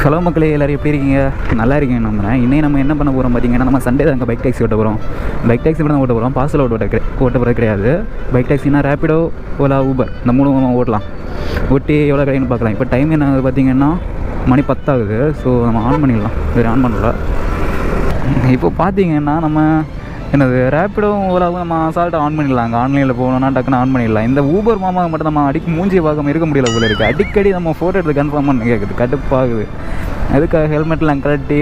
Hello மக்களே, எல்லோரும் எப்படி இருக்கீங்க? நல்லா இருக்கீங்க நம்புறேன். இன்றைக்கி நம்ம என்ன பண்ண போகிறோம் பார்த்தீங்கன்னா, நம்ம சண்டே தான் பைக் டாக்ஸி ஓட்ட போகிறோம். பைக் டாக்ஸி மட்டும் தான் ஓட்ட போகிறோம். பார்சல் ஓட்ட போகிறது கிடையாது. பைக் டாக்ஸினா ரேப்பிடோ, ஓலா, ஊபர் இந்த மூணு ஓட்டலாம். ஓட்டி எவ்வளோ கிடைக்குன்னு பார்க்கலாம். இப்போ டைம் என்ன ஆகுது பார்த்தீங்கன்னா, மணி 10 ஆகுது. ஸோ நம்ம ஆன் பண்ணிடலாம். வேறு ஆன் பண்ணல. இப்போ பார்த்தீங்கன்னா நம்ம என்னது ரேப்பிடோவும் ஓலாவும் நம்ம அசால்ட்டாக ஆன் பண்ணிடலாங்க. ஆன்லைனில் போகணுன்னா டக்குன்னு ஆன் பண்ணிடலாம். இந்த ஊபர் மாமா மட்டும் நம்ம மூஞ்சியை பார்க்காம இருக்க முடியல போல இருக்குது. அடிக்கடி நம்ம ஃபோட்டோ எடுத்து கன்ஃபார்ம் பண்ண கேட்குது, கடுப்பாகுது. அதுக்காக ஹெல்மெட்லாம் கழட்டி.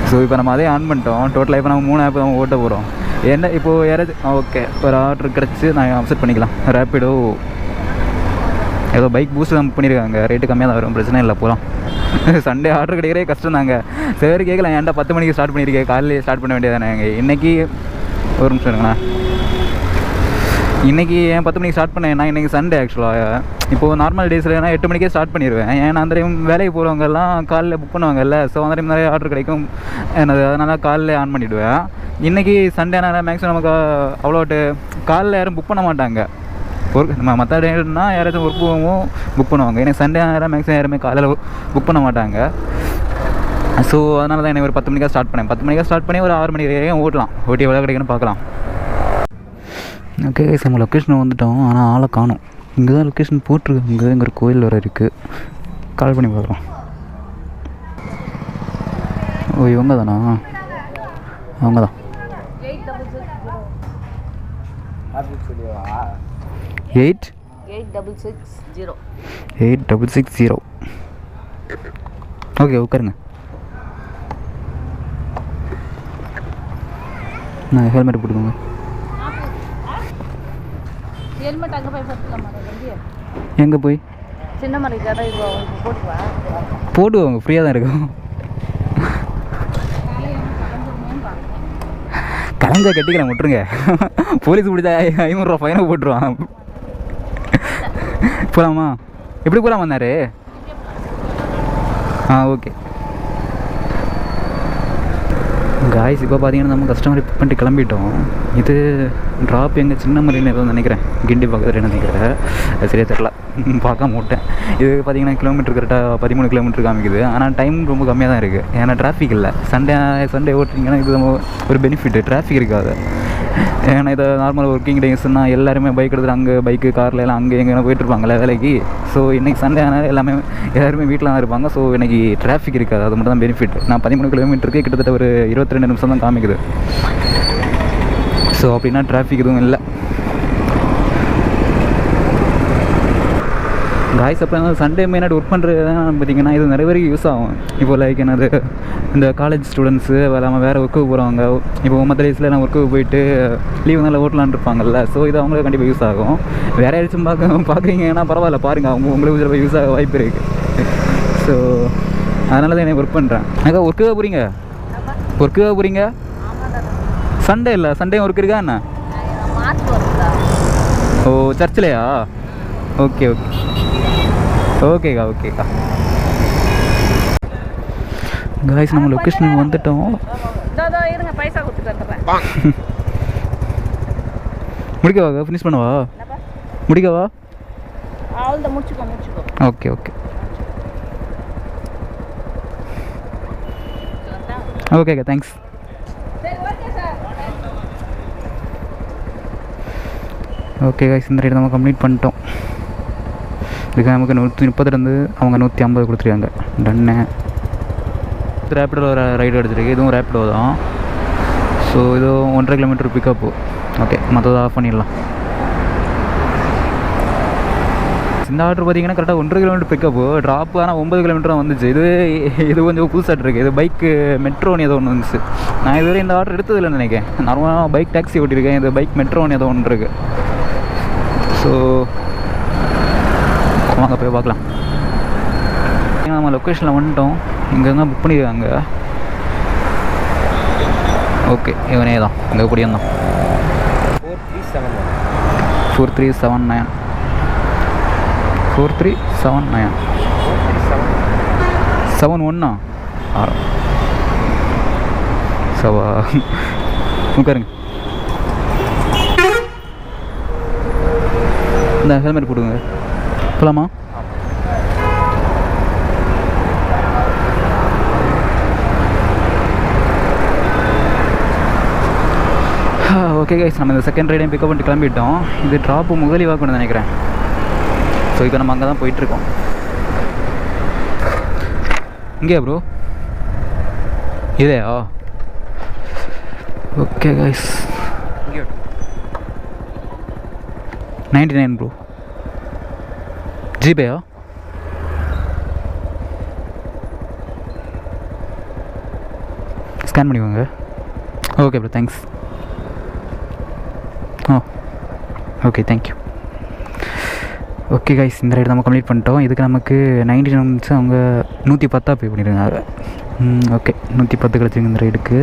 ஸோ இப்போ நம்ம அதே ஆன் பண்ணிட்டோம். டோட்டலாக இப்போ நம்ம 3 ஆப் நம்ம ஓட்ட போகிறோம். என்ன இப்போது யாராச்சும் ஓகே ஒரு ஆர்டர் கிடச்சி நான் அப்செட் பண்ணிக்கலாம். ரேப்பிடோ ஏதோ பைக் பூஸ்ட் தான் பண்ணியிருக்காங்க. ரேட்டு கம்மியாக தான் வரும், பிரச்சனை இல்லை. போகலாம். சண்டே ஆர்டர் கிடைக்கிறே கஷ்டம் தாங்க. சரி கேட்கலாம், ஏன்டா 10 மணிக்கு ஸ்டார்ட் பண்ணியிருக்கேன், காலையிலே ஸ்டார்ட் பண்ண வேண்டியதானே. இன்றைக்கி ஒரு நிமிஷம் இருங்கண்ணா. இன்றைக்கி ஏன் 10 மணிக்கு ஸ்டார்ட் பண்ணேன்னா, இன்றைக்கி சண்டே ஆக்சுவலாக. இப்போது நார்மல் டேஸ்லனா 8 மணிக்கே ஸ்டார்ட் பண்ணிடுவேன். ஏன்னா அந்த டைம் வேலைக்கு போகிறவங்கெல்லாம் காலையில் புக் பண்ணுவாங்கல்ல. ஸோ அந்த டைம் நிறைய ஆர்டர் கிடைக்கும் என்னது, அதனால் காலையில் ஆன் பண்ணிவிடுவேன். இன்றைக்கி சண்டேனால மேக்ஸிமம் நமக்கு அவ்வளோட்டு காலையில் யாரும் புக் பண்ண மாட்டாங்க. ஒர்க் நம்ம மற்ற டேனா யாராச்சும் ஒர்க் போகவும் புக் பண்ணுவாங்க. எனக்கு சண்டே நேரம் மேக்ஸிமம் யாருமே காலையில் புக் பண்ண மாட்டாங்க. ஸோ அதனால தான் எனக்கு ஒரு 10 மணிக்காக ஸ்டார்ட் பண்ணேன். 10 மணிக்காக ஸ்டார்ட் பண்ணி ஒரு 6 மணி வரைக்கும் ஓட்டலாம். ஓட்டி எவ்வளோ கிடைக்குன்னு பார்க்கலாம். ஓகே, நம்ம லொக்கேஷன் வந்துவிட்டோம். ஆனால் ஆளை காணும். இங்கே தான் லொக்கேஷன் போட்டிருக்கு. இங்கே ஒரு கோயில் வர இருக்குது. கால் பண்ணி பார்க்குறோம். ஓ, இவங்க தானா? அவங்க தான். 8660. ஓகே, உட்காருங்க. நான் ஹெல்மெட் போட்டுக்கோங்க. ஹெல்மெட் அங்கே போய் போட்டுக்கலாமா? எங்கே போய்? சின்ன மாதிரி கடை போட்டுவா. போடுவாங்க, ஃப்ரீயாக தான் இருக்கும். கலஞ்சா கட்டிக்கலாம், விட்டுருங்க. போலீஸ் பிடிச்சா 500 ரூபா ஃபைனை போட்டுருவான். போகலாமா? எப்படி போகலாம் வந்தார்? ஓகே காய்ஸ், இப்போ பார்த்தீங்கன்னா நம்ம கஸ்டமர் பிக் பண்ணிட்டு கிளம்பிட்டோம். இது ட்ராப் எங்கள் சின்ன மலையில் ஏதோ நினைக்கிறேன், கிண்டி பக்கத்தில் நினைக்கிறேன். அது சரியாக தெரில, பார்க்க மாட்டேன். இது பார்த்தீங்கன்னா கிலோமீட்டர் கரெக்டாக 13 கிலோமீட்டர் காமிக்குது. ஆனால் டைம் ரொம்ப கம்மியாக தான் இருக்குது. ஏன்னா டிராஃபிக் இல்லை. சண்டே ஓட்டுறீங்கன்னா இது நம்ம ஒரு பெனிஃபிட்டு, டிராஃபிக் இருக்காது. ஏன்னா இதை நார்மல் ஒர்க்கிங் டேஸ்னால் எல்லாருமே பைக் எடுத்துகிட்டு அங்கே பைக்கு காரில் எல்லாம் அங்கே எங்கே போயிட்டுருப்பாங்களே வேலைக்கு. ஸோ இன்றைக்கி சண்டே ஆனால் எல்லாமே எல்லாருமே வீட்டில் தான் இருப்பாங்க. ஸோ இன்றைக்கி டிராஃபிக் இருக்காது. அது மட்டும் தான் பெனிஃபிட். நான் 13 கிலோமீட்டருக்கு கிட்டத்தட்ட ஒரு 22 நிமிஷம் தான் காமிக்குது. ஸோ அப்படின்னா டிராஃபிக் எதுவும் இல்லை. காய்ஸ், அப்போ சண்டே மெயினாக ஒர்க் பண்ணுறது பார்த்திங்கன்னா இது நிறைய பேருக்கு யூஸ் ஆகும். இப்போ லைக் என்னது, இந்த காலேஜ் ஸ்டூடெண்ட்ஸு இல்லாமல் வேறு ஒர்க்குக்கு போகிறவங்க, இப்போ மற்ற டேஸில் நான் ஒர்க்குக்கு போயிட்டு லீவ் நல்லா ஓட்டலான்னு இருப்பாங்கல்ல. ஸோ இது அவங்களுக்கு கண்டிப்பாக யூஸ் ஆகும். வேறு யாராச்சும் பார்க்குறீங்கன்னா பரவாயில்ல, பாருங்கள், உங்களுக்கு சில யூஸ் ஆக வாய்ப்பு இருக்குது. ஸோ அதனால தான் எனக்கு ஒர்க் பண்ணுறேன். அக்கா, ஒர்க்குக்காக போகிறீங்க? சண்டே இல்லை, சண்டே ஒர்க் இருக்கா என்ன? ஓ, சர்ச்சிலையா? ஓகே ஓகேக்கா. காய்ஸ், நம்ம லொக்கேஷனுக்கு வந்துட்டோம். இருங்க, பைசா கொடுத்துட்டு முடிக்கவா? ஃபினிஷ் பண்ணவா? முடிக்கவா? அவ்வளோதான், முடிச்சுக்கோ. ஓகே ஓகேக்கா, தேங்க்ஸ். ஓகே காய்ஸ், இந்த ரைடு நம்ம கம்ப்ளீட் பண்ணிட்டோம். இதுக்கு நமக்கு 130 அவங்க 150 கொடுத்துருக்காங்க. டன்னு. ரேப்பிடோ ஒரு ரைடு எடுத்துருக்கு. இதுவும் ரேப்பிடோ தான். ஸோ இது 1.5 கிலோமீட்டர் பிக்கப்பு. ஓகே, மற்றதை ஆஃப் பண்ணிடலாம். இந்த ஆர்டர் பார்த்தீங்கன்னா கரெக்டாக 1.5 கிலோமீட்டர் பிக்கப்பு. ட்ராப்பு ஆனால் 9 கிலோமீட்டர் தான் வந்துச்சு. இது கொஞ்சம் புதுசாக இருக்குது. இது பைக்கு மெட்ரோன்னு ஏதோ ஒன்று வந்துச்சு. நான் இதுவரை இந்த ஆர்டர் எடுத்ததில்லைன்னு நினைக்கிறேன். நார்மலாக பைக் டாக்ஸி ஓட்டியிருக்கேன். இது பைக் மெட்ரோன்னு ஏதோ ஒன்று இருக்குது. ஸோ வாங்க போய் பார்க்கலாம். நம்ம லொக்கேஷனில் வந்துட்டோம். இங்கேங்க புக் பண்ணியிருக்காங்க. ஓகே, இவனே தான், இங்கே கூடிய தான். 4379 71 சவா. உட்காருங்க. இந்த ஹெல்மெட் போடுங்க. போகலாமா? ஓகே கைஸ், நம்ம இந்த செகண்ட் ரைடையும் பிக்கப் பண்ணிட்டு கிளம்பிட்டோம். இது ட்ராப்பு முகலிவாக கொண்டு நினைக்கிறேன். ஸோ இப்போ நம்ம அங்கே தான் போயிட்டுருக்கோம். இங்கேயா ப்ரோ? இதேயா? Okay guys, 99 bro. ஜிபேயா? ஸ்கேன் பண்ணிக்கோங்க. Okay bro, thanks. Okay, thank you. Okay guys, இந்த ரைடு நம்ம கம்ப்ளீட் பண்ணிட்டோம். இதுக்கு நமக்கு 90 நிமிஷம் அவங்க 110 பே பண்ணியிருக்காங்க. ஓகே, 110 கிடச்சிங்க இந்த ரைடுக்கு.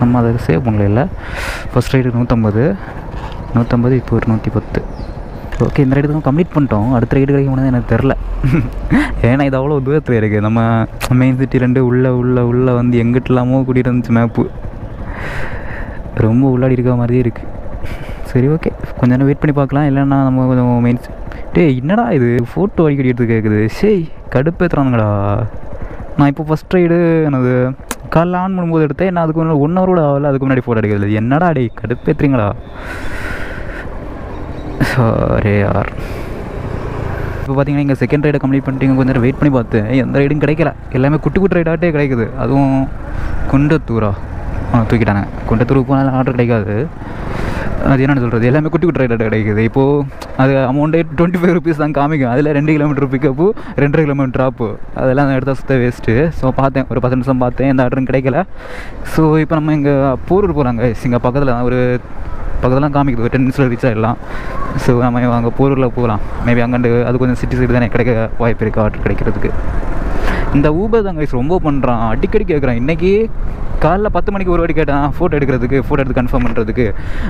நம்ம அதை சேவ் பண்ணல. இல்லை, ஃபஸ்ட் ரைடு 150, இப்போ ஒரு 110. ஓகே, இந்த ரைடு கம்ப்ளீட் பண்ணிட்டோம். அடுத்த ரைடு கிடைக்கும் எனக்கு தெரில. ஏன்னா இது அவ்வளோ தூரத்தில் இருக்குது. நம்ம மெயின் சிட்டி 2 உள்ளே வந்து எங்கிட்டலாமோ கூட்டிகிட்டு இருந்துச்சு மேப்பு. ரொம்ப உள்ளாடி இருக்க மாதிரியே இருக்குது. சரி, ஓகே, கொஞ்சம் நேரம் வெயிட் பண்ணி பார்க்கலாம். இல்லைன்னா நம்ம கொஞ்சம் மெயின் என்னடா இது ஃபோட்டோ அடிக்கடி எடுத்து கேட்குது. சரி, கடுப்பேற்றுறானுங்கடா. நான் இப்போ ஃபஸ்ட் ரைடு எனது காலைல ஆன் பண்ணும்போது எடுத்தேன். நான் அதுக்கு முன்னாடி 1 ஹவர் கூட ஆகலை. அதுக்கு முன்னாடி ஃபோட்டோ எடுக்கிறது. என்னடா டே, கடுப்பேற்றுறீங்களா? சாரி யார். இப்போ பார்த்தீங்கன்னா இங்கே செகண்ட் ரைடை கம்ப்ளீட் பண்ணிட்டு கொஞ்சம் நேரம் வெயிட் பண்ணி பார்த்தேன். எந்த ரைடும் கிடைக்கல. எல்லாமே குட்டி ரைடாகட்டே கிடைக்குது. அதுவும் குண்டத்தூரா தூக்கிட்டாங்க. குண்டத்தூருக்கு போனாலும் ஆர்டர் கிடைக்காது. அது என்னென்னு சொல்கிறது, எல்லாமே குட்டி ரைடாக கிடைக்குது. இப்போது அது அமௌண்ட்டே 25 ருபீஸ் தான் காமிக்கும். அதில் 2 கிலோமீட்டர் பிக்கப்பு, 2.5 கிலோமீட்டர் ட்ராப்பு. அதெல்லாம் எடுத்தால் சுத்த வேஸ்ட்டு. ஸோ பார்த்தேன், ஒரு 10 நிமிஷம் பார்த்தேன், எந்த ஆர்டரும் கிடைக்கல. ஸோ இப்போ நம்ம இங்கே போரூர் போகிறாங்க. இங்கே பக்கத்தில் தான் காமிக்குது. ஒரு 10 நிமிஷத்தில் ரீச் ஆகிடலாம். ஸோ நம்ம அங்கே போரூரில் போகலாம். மேபி அங்கே அது கொஞ்சம் சிட்டி சைடு தானே கிடைக்க வாய்ப்பு இருக்குது ஆர்டர் கிடைக்கிறதுக்கு. இந்த ஊபர் தான் கைஸ் ரொம்ப பண்ணுறான். அடிக்கடி கேட்குறான். இன்றைக்கி காலைல 10 மணிக்கு ஒரு வாட்டி கேட்டான் ஃபோட்டோ எடுத்து கன்ஃபார்ம் பண்ணுறதுக்கு.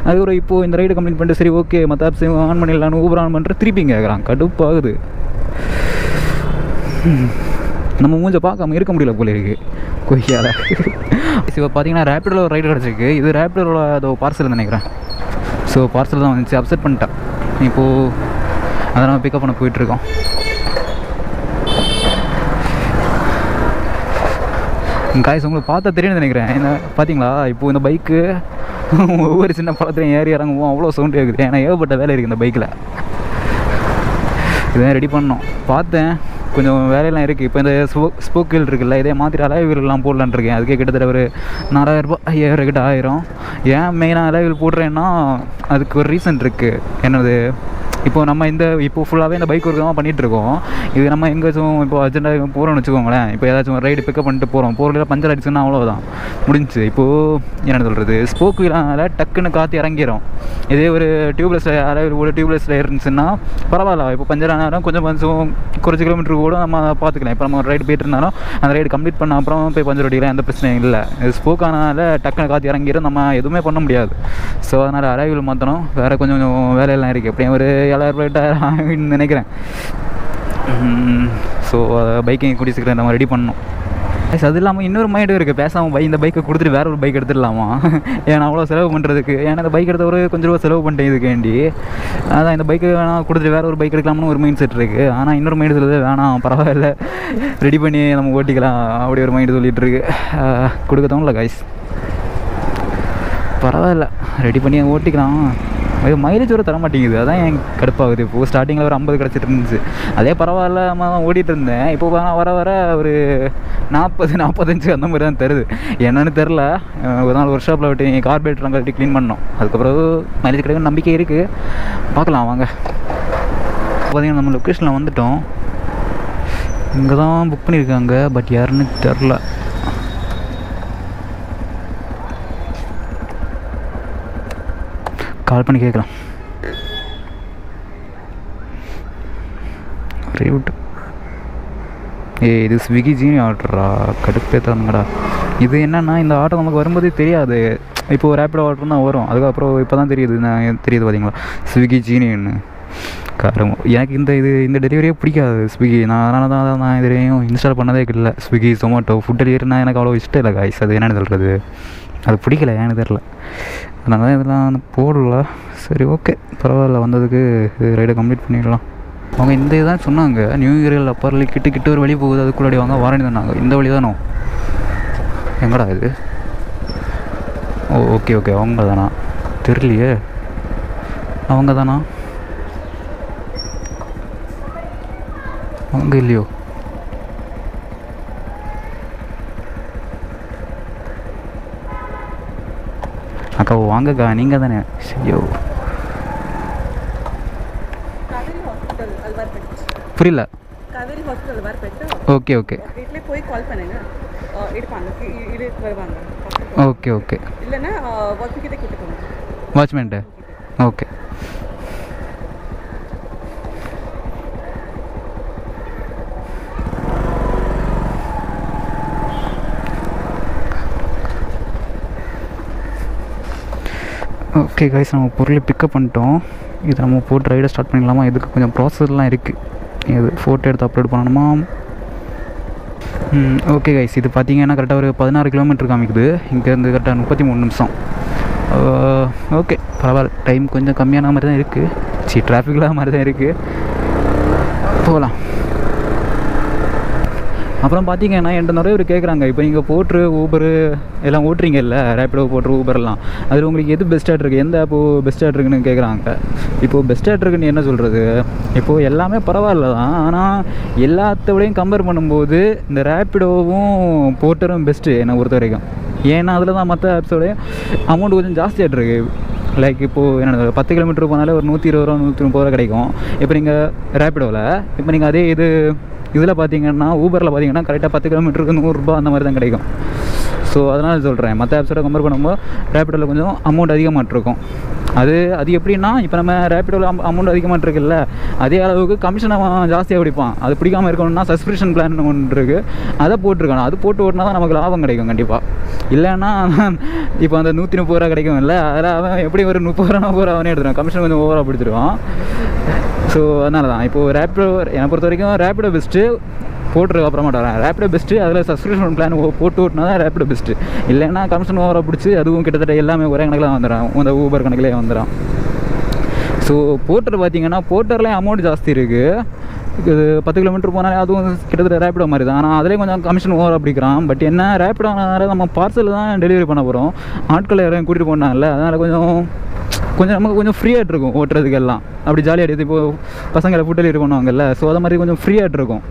அது ஒரு இப்போது இந்த ரைடு கம்ப்ளீட் பண்ணிட்டு சரி ஓகே மற்ற ஆப்ஸையும் ஆன் பண்ணிடலான்னு ஊபர் ஆன் பண்ணுற திருப்பி கேட்குறான். கடுப்பாகுது. நம்ம மூஞ்ச பார்க்காம இருக்க முடியல போல இருக்குது கொய்யால. இப்போ பார்த்தீங்கன்னா ரேப்பிடோவில் ஒரு ரைடு கிடச்சிருக்கு. இது ரேப்பிடோவில் அதோ பார்சல் நினைக்கிறேன். ஸோ பார்சல் தான் வந்துச்சு. அப்செட் பண்ணிட்டேன். இப்போது அதை நம்ம பிக்கப் பண்ண போயிட்டுருக்கோம். காய்ஸ் உங்களுக்கு பார்த்தா தெரியும்னு நினைக்கிறேன். என்ன பார்த்தீங்களா? இப்போது இந்த பைக்கு ஒவ்வொரு சின்ன பழத்துலையும் ஏறி இறங்குவோம். அவ்வளோ சவுண்டு கேட்குது. ஏன்னா ஏகப்பட்ட வேலை இருக்குது இந்த பைக்கில். இதான் ரெடி பண்ணோம். பார்த்தேன் கொஞ்சம் வேலையெல்லாம் இருக்குது. இப்போ இந்த ஸ்போக் வீல் இருக்குல்ல, இதே மாதிரி அலாய் வீல்லாம் போடலான்னு இருக்கேன். அதுக்கே கிட்டத்தட்ட ஒரு 4000 ரூபா 5000 கிட்ட ஆயிரும். ஏன் மெயினாக அலாய் வீல் போடுறேன்னா அதுக்கு ஒரு ரீசன் இருக்குது. என்னது, இப்போது நம்ம இப்போது ஃபுல்லாகவே இந்த பைக் ஒர்க்கு தான் பண்ணிகிட்ருக்கோம். இது நம்ம எங்கேயாச்சும் இப்போ அர்ஜென்ட்டாக போகிறோம்னு வச்சுக்கோங்களேன். இப்போ ஏதாச்சும் ரைடு பிக்கப் பண்ணிட்டு போகிறோம் பஞ்சர் அடிச்சுன்னா அவ்வளோதான் முடிஞ்சு. இப்போது என்ன சொல்கிறது, ஸ்போக் வீலால் டக்குன்னு காற்று இறங்கிடும். இதே ஒரு டியூப்லெஸ் டியூப்லெஸில் இருந்துச்சுன்னா பரவாயில்ல. இப்போ பஞ்சர் ஆனாலும் கொஞ்சம் குறைச்சி கிலோமீட்டருக்கு கூட நம்ம பார்த்துக்கலாம். இப்போ நம்ம ரைடு போயிட்டு இருந்தாலும் அந்த ரைடு கம்ப்ளீட் பண்ண அப்புறம் போய் பஞ்சர் அடிக்கலாம், எந்த பிரச்சனையும் இல்லை. ஸ்போக் ஆனால டக்குன்னு காற்று இறங்கிடும். நம்ம எதுவுமே பண்ண முடியாது. ஸோ அதனால் அலாய்வில் மாற்றணும். வேறு கொஞ்சம் வேலையெல்லாம் இருக்குது. எப்படியும் ஒரு 7000 ரூபாய்ட்டு நினைக்கிறேன். ஸோ பைக்கிங் கூட்டி சீக்கிரம் நம்ம ரெடி பண்ணணும். அது இல்லாமல் இன்னொரு மைண்டும் இருக்குது. பேசாமல் இந்த பைக்கை கொடுத்துட்டு வேறு ஒரு பைக் எடுத்துடலாமா? ஏன்னா அவ்வளோ செலவு பண்ணுறதுக்கு. ஏன்னா இந்த பைக் எடுத்த ஒரு கொஞ்சம் ரூபா செலவு பண்ணிட்டேன் இதுக்கேண்டி. அதான் இந்த பைக்கு வேணாம் கொடுத்துட்டு வேறு ஒரு பைக் எடுக்கலாம்னு ஒரு மைண்ட் செட் இருக்குது. ஆனால் இன்னொரு மைண்டு சொல்லுது வேணாம் பரவாயில்ல ரெடி பண்ணி நம்ம ஓட்டிக்கலாம் அப்படி ஒரு மைண்டு சொல்லிகிட்டு இருக்கு. கொடுக்க தோணல காய்ஸ். பரவாயில்ல ரெடி பண்ணி ஓட்டிக்கலாம். அது மைலேஜ் வர தர மாட்டேங்குது. அதான் என் கடுப்பாகுது. இப்போது ஸ்டார்டிங்கில் ஒரு 50 கிடச்சிட்டு இருந்துச்சு. அதே பரவாயில்ல தான் ஓடிட்டு இருந்தேன். இப்போ வர ஒரு 40-45 அந்த மாதிரி தான் தருது. என்னென்னு தெரில. ஒரு நாள் ஒர்க் ஷாப்பில் விட்டு கார்பரேட்டர் கட்டி க்ளீன் பண்ணோம். அதுக்கப்புறம் மைலேஜ் கிடைக்கும் நம்பிக்கை இருக்குது. பார்க்கலாம் வாங்க. பார்த்திங்கன்னா நம்ம லொக்கேஷனில் வந்துவிட்டோம். இங்கே தான் புக் பண்ணியிருக்காங்க. பட் யாருன்னு தெரில. கால் பண்ணி கேட்கலாம். இது ஸ்விக்கி ஜீனி ஆர்டரா? கடுப்பே தரணுங்கடா. இது என்னென்னா இந்த ஆர்டர் நமக்கு வரும்போதே தெரியாது. இப்போது ரேப்பிடோ ஆர்டர் தான் வரும். அதுக்கப்புறம் இப்போ தான் தெரியுது பார்த்தீங்களா ஸ்விக்கி ஜீனின்னு. காரம் எனக்கு இந்த டெலிவரியே பிடிக்காது ஸ்விக்கி. அதனால தான் நான் இதுவரையும் இன்ஸ்டால் பண்ணதே இல்லை. ஸ்விக்கி ஜொமேட்டோ ஃபுட் டெலிவரினா எனக்கு அவ்வளோ இஷ்டம் இல்லை காய்ஸ். அது என்னென்னு சொல்கிறது, அது பிடிக்கல ஏன்னு தெரில. அதனால தான் இதெல்லாம் போடல. சரி ஓகே பரவாயில்ல. வந்ததுக்கு ரைடை கம்ப்ளீட் பண்ணிடலாம். அவங்க இந்த இதுதான் சொன்னாங்க. நியூ இயரில் அப்பறலி கிட்ட ஒரு வழி போகுது, அதுக்குள்ளாடி வாங்க வாரண்டி தானாங்க. இந்த வழி தானோ? எங்கடா இது? ஓகே அவங்க தானா? தெரியலையே, அவங்க தானா? அவங்க இல்லையோ? அக்கா வாங்கக்கா, நீங்கள் தானே? ஐயோ புரியல. காவேரி ஹாஸ்பிட்டல் வரப்பட்டு ஓகே ஓகே வீட்டிலே போய் கால் பண்ணுங்க, எடுப்பாங்க, வருவாங்க. Okay okay. இல்லைன்னா வாட்ச்கிட்டே கூட்டு போங்க. வாட்ச்மேன்ட்டு? ஓகே. ஓகே கைஸ், நம்ம பொருளை பிக்கப் பண்ணிட்டோம். இதை நம்ம போட்டு ரைடை ஸ்டார்ட் பண்ணிடலாமா? இதுக்கு கொஞ்சம் ப்ராசஸ்லாம் இருக்குது. இது ஃபோட்டோ எடுத்து அப்லோட் பண்ணணுமா? ஓகே கைஸ், இது பார்த்தீங்கன்னா கரெக்டாக ஒரு 16 கிலோமீட்டர் காமிக்குது. இங்கேருந்து கரெக்டாக 33 நிமிஷம். ஓகே பரவாயில்ல, டைம் கொஞ்சம் கம்மியான மாதிரி தான் இருக்குது. டிராஃபிக்லாம் மாதிரி தான் இருக்குது. போகலாம். அப்புறம் பார்த்தீங்கன்னா என்கிட்ட நிறைய பேர் கேட்குறாங்க, இப்போ நீங்கள் போட்ரு ஊபரு எல்லாம் ஓட்டுறீங்கல்ல, ரேப்பிடோ போட்ரு ஊபர்லாம், அதில் உங்களுக்கு எது பெஸ்ட்டாக இருக்குது, எந்த ஆப்பு பெஸ்ட்டாக இருக்குன்னு கேட்குறாங்க. இப்போது பெஸ்ட்டாக இருக்குன்னு என்ன சொல்கிறது? இப்போது எல்லாமே பரவாயில்ல தான், ஆனால் எல்லாத்தோடையும் கம்பேர் பண்ணும்போது இந்த ரேப்பிடோவும் போட்டரும் பெஸ்ட்டு என்னை பொறுத்த வரைக்கும். ஏன்னா அதில் தான் மற்ற ஆப்ஸோடைய அமௌண்ட் கொஞ்சம் ஜாஸ்தியாக இருக்குது. லைக் இப்போது என்ன 10 கிலோமீட்டர் போனாலே ஒரு 120 ரூபா 130 ரூபா கிடைக்கும். இப்போ நீங்கள் ரேப்பிடோவில் இப்போ நீங்கள் அதே இதில் பார்த்தீங்கன்னா ஊபரில் பார்த்தீங்கன்னா கரெக்டாக 10 கிலோமீட்டருக்கு 100 ரூபா அந்த மாதிரி தான் கிடைக்கும். ஸோ அதனால் சொல்கிறேன், மற்ற ஆப்ஸோட கம்பேர் பண்ணும்போது ரேப்பிடோவில் கொஞ்சம் அமௌண்ட் அதிகமாக இருக்கும். அது எப்படின்னா, இப்போ நம்ம ரேப்பிடோவில் அமௌண்ட் அதிகமாக இருக்குல்ல, அதே அளவுக்கு கமிஷன் அவன் ஜாஸ்தியாக பிடிப்பான். அது பிடிக்காமல் இருக்கணும்னா சப்ஸ்கிரிப்ஷன் பிளான் ஒன்று இருக்குது, அதை போட்டிருக்கணும். அது போட்டு ஓட்டினா தான் நமக்கு லாபம் கிடைக்கும் கண்டிப்பாக. இல்லைன்னா இப்போ அந்த 130 ரூபா கிடைக்கும் இல்லை, அதில் அவன் எப்படி ஒரு 30 ரூபா அவனே எடுத்துருவான், கமிஷன் கொஞ்சம் ஓவராக பிடிச்சிருவான். ஸோ அதனால தான் இப்போது ரேப்பிடோ என்னை பொறுத்த வரைக்கும் ரேப்பிடோ பெஸ்ட்டு, போட்டுருக்கு அப்புறமா வரேன். ரேப்பிடோ பெஸ்ட்டு, அதில் சப்ஸ்கிரிப்ஷன் பிளான் போட்டு ஓட்டினா தான் ரேப்பிடோ பெஸ்ட்டு. இல்லைன்னா கமிஷன் ஓவராக பிடிச்சி அதுவும் கிட்டத்தட்ட எல்லாமே ஒரே கணக்கில் வந்துடும், அந்த ஊபர் கணக்கிலே வந்துடும். ஸோ போட்டர் பார்த்தீங்கன்னா போட்டர்லேயும் அமௌண்ட் ஜாஸ்தி இருக்குது. இது 10 கிலோமீட்டர் போனாலே அதுவும் கிட்டத்தட்ட ரேப்பிடோ மாதிரி தான், ஆனால் அதிலே கொஞ்சம் கமிஷன் ஓவராக பிடிக்கிறான். பட் என்ன ரேப்பிடோனால நம்ம பார்சல் தான் டெலிவரி பண்ண போகிறோம், ஆட்களை யாரையும் கூட்டிகிட்டு போனால, அதனால் கொஞ்சம் நமக்கு கொஞ்சம் ஃப்ரீயாக இருக்கும் ஓட்டுறதுக்கு எல்லாம். அப்படி ஜாலியாக எடுத்து இப்போது பசங்களை ஃபுட் டெலிவரி பண்ணுவாங்கல்ல, ஸோ அதை மாதிரி கொஞ்சம் ஃப்ரீயாக இருக்கும்,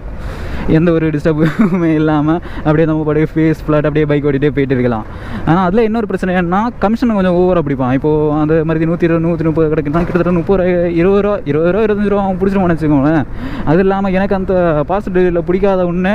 எந்த ஒரு டிஸ்டர்புமே இல்லாமல் அப்படியே நம்ம பாட்டு ஃபேஸ் ஃப்ளாட் அப்படியே பைக் ஓட்டிகிட்டே போயிட்டு இருக்கலாம். ஆனால் அதில் இன்னொரு பிரச்சனை என்னன்னா, கமிஷன் கொஞ்சம் ஓவராக பிடிப்பான். இப்போது அந்த மாதிரி 120 130 கிடைக்குன்னா கிட்டத்தட்ட 30 ரூபா 20 ரூபா 25 ரூபா அவன் பிடிச்சிருவான்னு வச்சுக்கோங்களேன். அது இல்லாமல் எனக்கு அந்த பார்சல் டெலிவரியில் பிடிக்காத ஒன்று,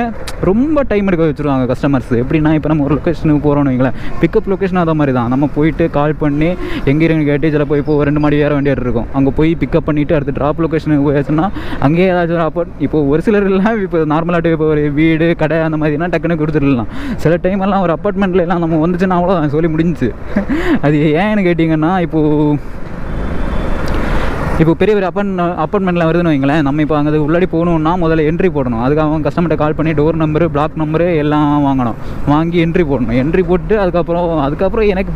ரொம்ப டைம் எடுக்க வச்சுருவாங்க கஸ்டமர்ஸ். எப்படின்னா, இப்போ நம்ம ஒரு லொக்கேஷனுக்கு போகிறோன்னு வைங்களேன், பிக்கப் லொக்கேஷன் அதை மாதிரி தான், நம்ம போயிட்டு கால் பண்ணி எங்கே இருக்குன்னு கேட்டு சில போய் இப்போ 2 மாடி ஏற வேண்டியது இருக்கும், அங்கே போய் பிக்கப் பண்ணிவிட்டு அடுத்து ட்ராப் லொக்கேஷனுக்கு போயாச்சுன்னா அங்கேயே ஏதாச்சும் ஒரு இப்போ ஒரு சிலர் எல்லாம் இப்போ நார்மலாக இப்போ ஒரு வீடு கடை அந்த மாதிரினா டக்குன்னு கொடுத்துடலாம். சில டைம் எல்லாம் ஒரு அப்பார்ட்மெண்ட்டில் எல்லாம் நம்ம வந்துச்சுன்னா அவ்வளோதான், சொல்லி முடிஞ்சிச்சு. அது ஏன்னு கேட்டிங்கன்னா, இப்போ பெரிய பெரிய அப்பார்ட்மெண்ட்டில் வருதுன்னு வைங்களேன், நம்ம இப்போ அங்கே உள்ளாடி போகணுன்னா முதல்ல என்ட்ரி போடணும். அதுக்கு அவன் கஸ்டமர்கிட்ட கால் பண்ணி டோர் நம்பரு பிளாக் நம்பரு எல்லாம் வாங்கணும், வாங்கி என்ட்ரி போடணும். என்ட்ரி போட்டு அதுக்கப்புறம் எனக்கு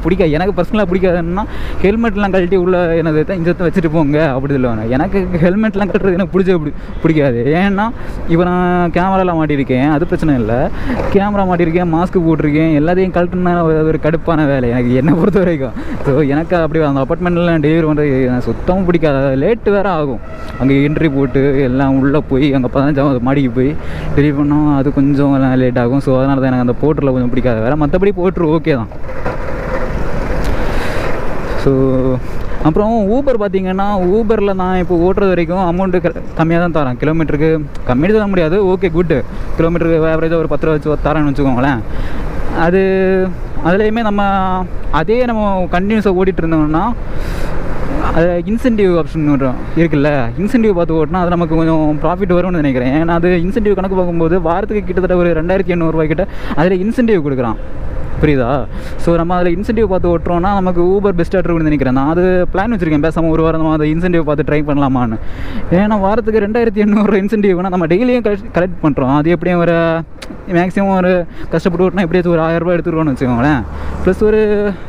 பர்சனலாக பிடிக்காதுன்னா ஹெல்மெட்லாம் கழட்டி உள்ள என்னது இஞ்சத்தை வச்சுட்டு போங்க அப்படி சொல்லுவாங்க. எனக்கு ஹெல்மெட்லாம் கட்டுறது எனக்கு பிடிக்காது. ஏன்னா இப்போ நான் கேமராலாம் மாட்டியிருக்கேன், அது பிரச்சனை இல்லை. கேமரா மாட்டியிருக்கேன், மாஸ்க் போட்டிருக்கேன், எல்லாத்தையும் கழட்டுனா ஒரு கடுப்பான வேலை எனக்கு, என்னை பொறுத்த வரைக்கும். ஸோ எனக்கு அப்படி அந்த அப்பார்ட்மெண்ட்லாம் டெலிவரி பண்ணுறது எனக்கு சுத்தமாக பிடிக்காது. லேட்டு வேறு ஆகும், அங்கே என்ட்ரி போட்டு எல்லாம் உள்ளே போய் அங்கே 15ஆவது மாடிக்கு போய் டெலிவரி பண்ணோம், அது கொஞ்சம் லேட் ஆகும். ஸோ அதனால தான் எனக்கு அந்த போட்டரில் கொஞ்சம் பிடிக்காத வேறு. மற்றபடி போட்ரு ஓகே தான். ஸோ அப்புறம் ஊபர் பார்த்தீங்கன்னா, ஊபரில் நான் இப்போ ஓட்டுறது வரைக்கும் அமௌண்ட்டு கம்மியாக தான் தரேன். கிலோமீட்டருக்கு கம்மியாக தர முடியாது, ஓகே குட்டு, கிலோமீட்டருக்கு ஆவரேஜாக ஒரு 10 ரூபா வச்சு தரேன்னு வச்சுக்கோங்களேன். அதுலேயுமே நம்ம கண்டினியூஸாக ஓட்டிகிட்டு இருந்தோம்னா அது இன்சென்டிவ் ஆப்ஷன் இருக்குல்ல, இன்சென்டிவ் பார்த்து ஓட்டினா அது நமக்கு கொஞ்சம் ப்ராஃபிட் வரும்னு நினைக்கிறேன். ஏன்னா அது இன்சென்டிவ் கணக்கு பார்க்கும்போது வாரத்துக்கு கிட்டத்தட்ட ஒரு 2800 ரூபாய்க்கிட்ட அதில் இன்சென்டிவ் கொடுக்குறான், புரியுதா? ஸோ நம்ம அதில் இன்சென்டிவ் பார்த்து ஓட்டுறோன்னா நமக்கு ஊபர் பெஸ்ட்டாக இருக்குன்னு நினைக்கிறேன். நான் அது பிளான் வச்சுருக்கேன், பேசாமல் ஒரு வாரம் அதை இன்சென்டிவ் பார்த்து ட்ரை பண்ணலாமான்னு. ஏன்னா வாரத்துக்கு 2800 இன்சென்டிவ்னா நம்ம டெய்லியும் கலெக்ட் பண்ணுறோம். அது எப்படியும் ஒரு மேக்ஸிமம் ஒரு கஷ்டப்பட்டு ஓட்டினா எப்படியாச்சும் ஒரு 1000 ரூபா எடுத்துருவோன்னு வச்சுக்கோங்களேன். ப்ளஸ் ஒரு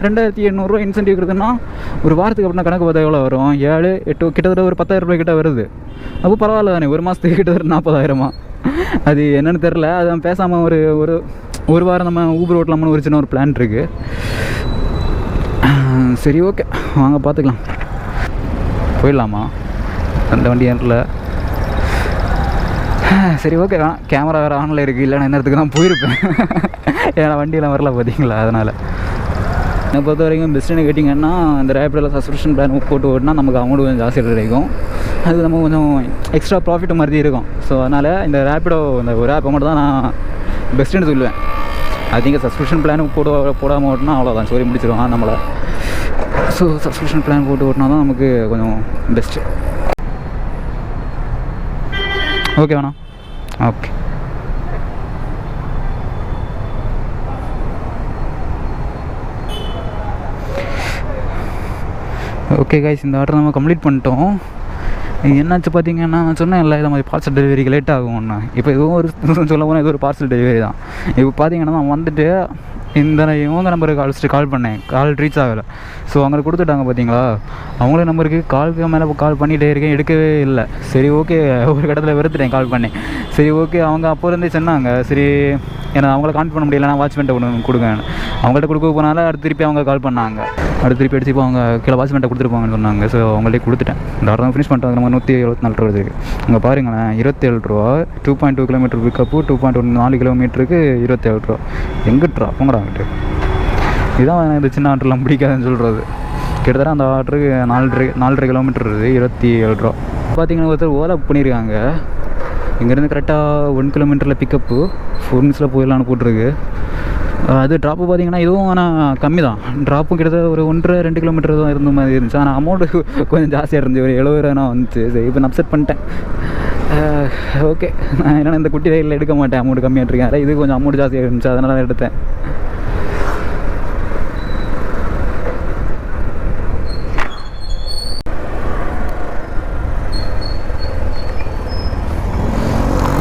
2800 ரூபா இன்சென்டிவ் இருக்குதுன்னா ஒரு வாரத்துக்கு அப்படின்னா கணக்கு பார்த்தா எவ்வளோ வரும்? 7 8 கிட்டத்தட்ட ஒரு 10,000 ரூபாய் கிட்ட வருது. அப்போ பரவாயில்ல தானே, ஒரு மாதத்துக்கு கிட்டத்தட்ட 40,000. அது என்னென்னு தெரில. அதை பேசாமல் ஒரு வாரம் நம்ம ஊபர் ஓட்டலாம்னு ஒரு சின்ன ஒரு பிளான் இருக்குது. சரி ஓகே வாங்க பார்த்துக்கலாம். போயிடலாமா? அந்த வண்டி ஏன்ல. சரி ஓகே வேணாம், கேமரா வேறு ஆனில் இருக்குது, இல்லைன்னா நேரத்துக்கு தான் போயிருப்பேன். ஏன்னா வண்டியெல்லாம் வரல பார்த்தீங்களா, அதனால். என்னை பொறுத்த வரைக்கும் பெஸ்ட்டுன்னு கேட்டிங்கன்னா இந்த ரேப்பிடில் சப்ஸ்கிரிப்ஷன் பிளான் போட்டு ஓட்டினா நமக்கு அமௌண்ட் கொஞ்சம் ஜாஸ்தி கிடைக்கும். அது நம்ம கொஞ்சம் எக்ஸ்ட்ரா ப்ராஃபிட் மாதிரி இருக்கும். ஸோ அதனால் இந்த ரேப்பிடோ இந்த ஒரு ஆப்பை மட்டும் தான் நான் பெஸ்ட்டுன்னு சொல்லுவேன். அதிக சப்ஸ்கிரிப்ஷன் பிளான் போடாமல் ஓட்டினா அவ்வளோதான், சோரி முடிச்சிடுவான் நம்மளை. ஸோ சப்ஸ்கிரிப்ஷன் பிளான் போட்டு ஓட்டினா தான் நமக்கு கொஞ்சம் பெஸ்ட்டு. ஓகே வேணா ஓகே. ஓகே கைஸ், இந்த ஆர்டர் நம்ம கம்ப்ளீட் பண்ணிட்டோம். என்னாச்சு பார்த்தீங்கன்னா, நான் சொன்னேன் இல்லை இதை மாதிரி பார்சல் டெலிவரிக்கு லேட் ஆகும்ண்ணா. இப்போ இதுவும் ஒரு சொல்ல போனால் இது ஒரு பார்சல் டெலிவரி தான். இப்போ பார்த்தீங்கன்னா நான் வந்துட்டு இவங்க நம்பருக்கு கால் பண்ணேன், கால் ரீச் ஆகலை. ஸோ அவங்களுக்கு கொடுத்துட்டாங்க பார்த்தீங்களா, அவங்களே நம்பருக்கு காலுக்கு மேலே கால் பண்ணிகிட்டே இருக்கேன், எடுக்கவே இல்லை. சரி ஓகே, ஒரு கடத்தில் வெறுத்துட்டேன் கால் பண்ணி. சரி ஓகே, அவங்க அப்போலேருந்தே சொன்னாங்க சரி ஏன்னா அவங்கள கான்டாக்ட் பண்ண முடியல, நான் வாட்ச்மேன்ட்டை ஒன்று கொடுங்கன்னு. அவங்கள்ட்ட கொடுக்க போனால அடுத்து திருப்பி அவங்க கால் பண்ணாங்க. அடுத்து திருப்பி அடிச்சு இப்போ அவங்க கீழே வாட்ச்மேன்ட்டை கொடுத்துருப்பாங்கன்னு சொன்னாங்க. ஸோ அவங்கள்ட்டே கொடுத்துட்டேன். இந்த ஆர்டர் தான் ஃபினிஷ் பண்ணிட்டாங்க. நம்ம 174 ரூபா இருக்குது. அங்கே பாருங்களேன், 27 ரூபா. 2.2 கிலோமீட்டர் பிக்கப்பு, 2.4 கிலோமீட்டருக்கு 27 ரூபா. எங்கிட்ரா போங்கடா அங்கிட்டு. இதுதான் இந்த சின்ன ஆர்டர்லாம் பிடிக்காதுன்னு சொல்கிறது. கிட்டத்தட்ட அந்த ஆர்டருக்கு 4.5 கிலோமீட்டர் இருக்குது, 27 ரூபா. பார்த்தீங்கன்னா ஒருத்தர் ஓலா பண்ணியிருக்காங்க. இங்கேருந்து கரெக்டாக 1 கிலோமீட்டரில் பிக்கப்பு, 4 மினிட்ஸில் போயிடலான்னு போட்டிருக்கு. அது ட்ராப்பு பார்த்தீங்கன்னா இதுவும் ஆனால் கம்மி தான். ட்ராப்பும் கிட்டத்தட்ட ஒரு 1.5-2 கிலோமீட்டர் தான் இருந்த மாதிரி இருந்துச்சு. ஆனால் அமௌண்ட்டு கொஞ்சம் ஜாஸ்தியாக இருந்துச்சு, ஒரு 70 ரூபா வந்துச்சு. சரி இப்போ நான் அப்செட் பண்ணிட்டேன். ஓகே, நான் என்னென்னா இந்த குட்டி ரயிலில் எடுக்க மாட்டேன், அமௌண்ட் கம்மியாக இருக்கேன். இது கொஞ்சம் அமௌண்ட் ஜாஸ்தியாக இருந்துச்சு, அதனால தான் எடுத்தேன்.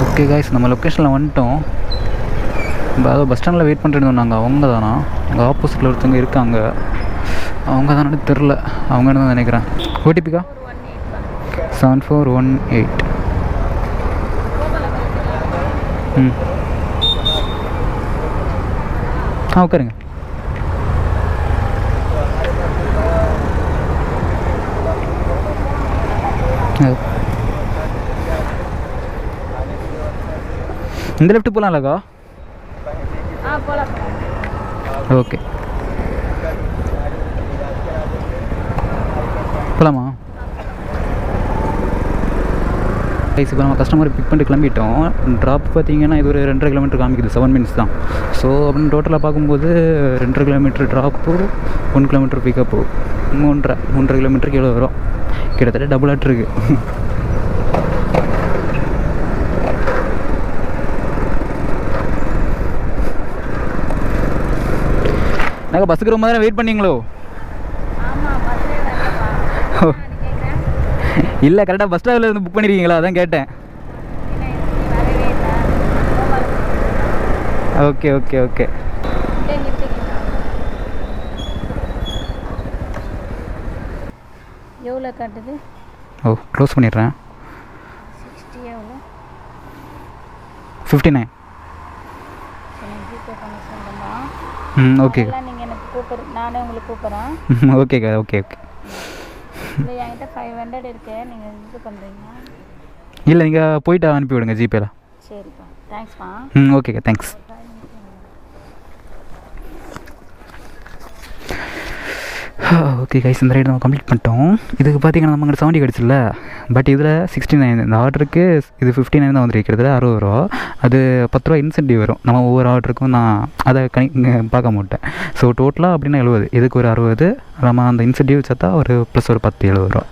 ஓகே காய்ஸ், நம்ம லொக்கேஷனில் வந்துட்டோம். அதாவது பஸ் ஸ்டாண்டில் வெயிட் பண்ணிட்டு இருந்தாங்க. அவங்க தானா? அங்கே ஆப்போசிட்டில் ஒருத்தவங்க இருக்காங்க. அவங்க தானே தெரில, அவங்க தான் நினைக்கிறேன். ஓடிபிக்கா 7418. உட்காருங்க. இந்த லெஃப்ட் போகலாம்லக்கா? ஓகே போகலாமா? இப்போ நம்ம கஸ்டமர் பிக் பண்ணிட்டு கிளம்பிட்டோம். ட்ராப் பார்த்தீங்கன்னா இது ஒரு 2.5 கிலோமீட்டர் காமிக்குது, 7 மினிட்ஸ் தான். ஸோ அப்படின்னு டோட்டலாக பார்க்கும்போது 2.5 கிலோமீட்டர் ட்ராப்பு, 1 கிலோமீட்டர் பிக்கப்பு, 3.5 கிலோமீட்டருக்கு எவ்வளோ வரும்? கிட்டத்தட்ட டபுள் ஆட் இருக்குது. நாங்கள் பஸ்ஸுக்கு ரொம்ப நேரம் வெயிட் பண்ணிங்களோ? இல்லை, கரெக்டாக பஸ் ஸ்டாண்டில் இருந்து புக் பண்ணியிருக்கீங்களா? அதான் கேட்டேன். Okay okay okay. எவ்வளோ காட்டுது? ஓ, க்ளோஸ் பண்ணிடுறேன். 60 எவ்வளோ? 59. ஓகே. நீங்கள் எனக்கு நானே உங்களுக்கு கூப்பிட்றேன். ஓகேக்கா, ஓகே ஓகே. இல்லை, என்கிட்ட 500 இருக்கு, நீங்கள் இது பண்ணுறீங்களா? இல்லை, நீங்கள் போயிட்டு அனுப்பி விடுங்க ஜிபேல. சரிப்பா, தேங்க்ஸ்ப்பா. ஓகேக்கா, தேங்க்ஸ். ஓகே கைஸ், இந்த ரைடு நம்ம கம்ப்ளீட் பண்ணிட்டோம். இதுக்கு பார்த்தீங்கன்னா நம்ம அங்கே 70 கிடச்சில்ல, பட் இதில் 69. இந்த ஆர்டருக்கு இது 59 தான் வந்துருக்கிறது, 60 ரூபா. அது 10 ரூபா இன்சென்டிவ் வரும். நம்ம ஒவ்வொரு ஆர்டருக்கும் நான் அதை பார்க்க மாட்டேன். ஸோ டோட்டலாக அப்படின்னா 70, இதுக்கு ஒரு 60, நம்ம அந்த இன்சென்டிவ் சேர்த்தா ஒரு ப்ளஸ் ஒரு 10, 70 ரூபா.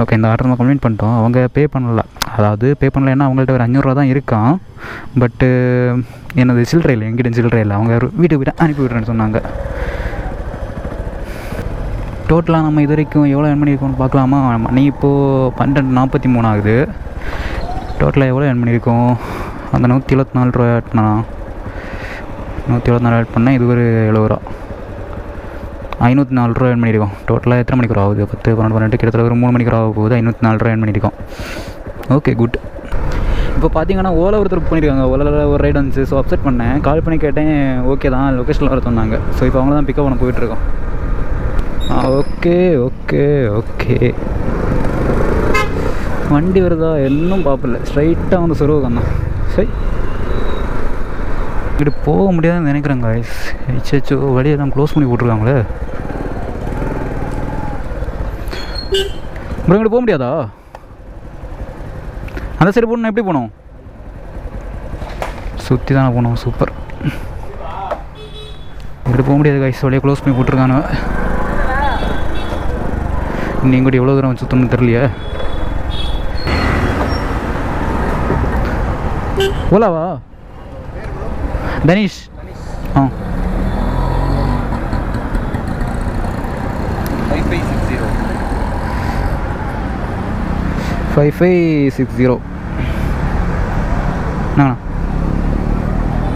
ஓகே, இந்த ஆர்டர் நம்ம கம்ப்ளீட் பண்ணிட்டோம். அவங்க பே பண்ணல, அதாவது பே பண்ணலைன்னா அவங்கள்ட்ட ஒரு 500 ரூபா தான் இருக்கான். பட்டு என்னது சில்லறை இல்லை, எங்கிட்ட சில்லறை இல்லை. அவங்க வீட்டுக்கு போய்ட்டு அனுப்பி விட்றேன்னு சொன்னாங்க. டோட்டலாக நம்ம இது வரைக்கும் எவ்வளோ எர்ன் பண்ணியிருக்கோம்னு பார்க்கலாமா? மணி இப்போது 12:43 ஆகுது. டோட்டலாக எவ்வளோ எர்ன் பண்ணியிருக்கோம்? அந்த 174 ரூபா ஆட் பண்ணா, 174 ஆட் பண்ணால் இது ஒரு 70 ரூபா, 504 ரூபா எர்ன் பண்ணியிருக்கோம். டோட்டலாக எத்தனை மணிக்கு ஆகுது? 10, 12, 12 கிட்டத்தட்ட ஒரு 3 மணிக்கு ஆக போகுது. 504 ரூபா எர்ன் பண்ணியிருக்கோம். Okay, good. இப்போ பார்த்தீங்கன்னா ஓலா ஒருத்தர் புக் பண்ணியிருக்காங்க. ஓலாவில் ஒரு ரைடு வந்துச்சு. ஸோ அப்செட் பண்ணேன், கால் பண்ணி கேட்டேன். ஓகே தான், லொக்கேஷனில் வர சொன்னாங்க. ஸோ இப்போ அவங்கள தான் பிக்கப் பண்ண போயிட்டுருக்கோம். Okay okay okay. வண்டி வருதா இன்னும் பார்ப்பல, ஸ்ட்ரைட்டாக வந்து சொருவகம் தான். சரி, இங்கிட்டு போக முடியாதுன்னு நினைக்கிறேன் காய்ஸ். இச்சோ, வழியெல்லாம் க்ளோஸ் பண்ணி போட்டிருக்காங்களே. ப்ரோ இங்கிட்டு போக முடியாதா? அந்த சைடு போகணும். எப்படி போகணும்? சுற்றி தானே போகணும். சூப்பர். இங்கிட்டு போக முடியாது காய்ஸ், வழியை க்ளோஸ் பண்ணி போட்டிருக்கானு. நீங்கள் கூட எவ்வளோ தூரம் சுற்றணும்னு தெரியலையே. ஓலாவா? தனிஷ். ஆ 5560.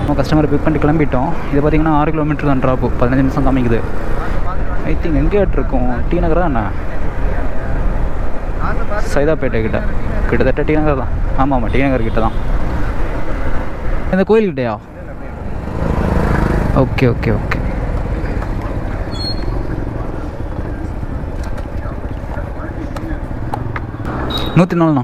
நம்ம கஸ்டமரை பிக் பண்ணிட்டு கிளம்பிட்டோம். இது பார்த்தீங்கன்னா 6 கிலோமீட்டர் தான் ட்ராப்பு. 15 நிமிஷம் காமிக்குது. ஐ திங்க் எங்கே இருக்கும்? டி நகர் தான் என்ன? சைதாப்பேட்டை கிட்ட, கிட்டத்தட்ட டி நகர் தான். ஆமாம், டி நகர் கிட்ட தான். இந்த கோயில்கிட்டயா? Okay okay okay. நூற்றி 4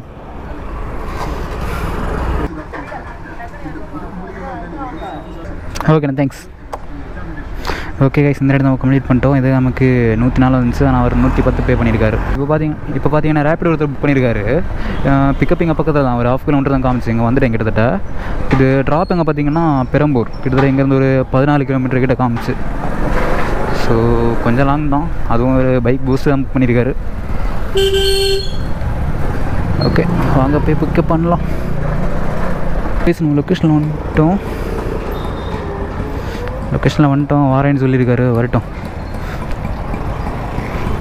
ஓகேண்ணா, தேங்க்ஸ். ஓகே கைஸ், இந்த இடத்துல நம்ம கம்ப்ளீட் பண்ணிட்டோம். இது நமக்கு 104 வந்துச்சு. ஆனால் அவர் 110 பே பண்ணியிருக்காரு. இப்போ பார்த்தீங்கன்னா ரேப்பிடோ ஒருத்தர் புக் பண்ணியிருக்காரு. பிக்கப் எங்கள் பக்கத்தில் தான், ஒரு 1/2 கிலோமீட்டர் தான் காமிச்சு. இங்கே வந்துட்டேன் கிட்டத்தட்ட. இது ட்ராப் எங்கே பார்த்தீங்கன்னா பெரம்பூர், கிட்டத்தட்ட இங்கேருந்து ஒரு 14 கிலோமீட்டர் கிட்ட காமிச்சு. ஸோ கொஞ்சம் லாங் தான். அதுவும் ஒரு பைக் பூஸ்ட் தான் புக் பண்ணியிருக்காரு. ஓகே, வாங்க போய் பிக்கப் பண்ணலாம். லொக்கேஷனில் வந்துட்டோம். வாரேன்னு சொல்லியிருக்காரு, வரட்டும்.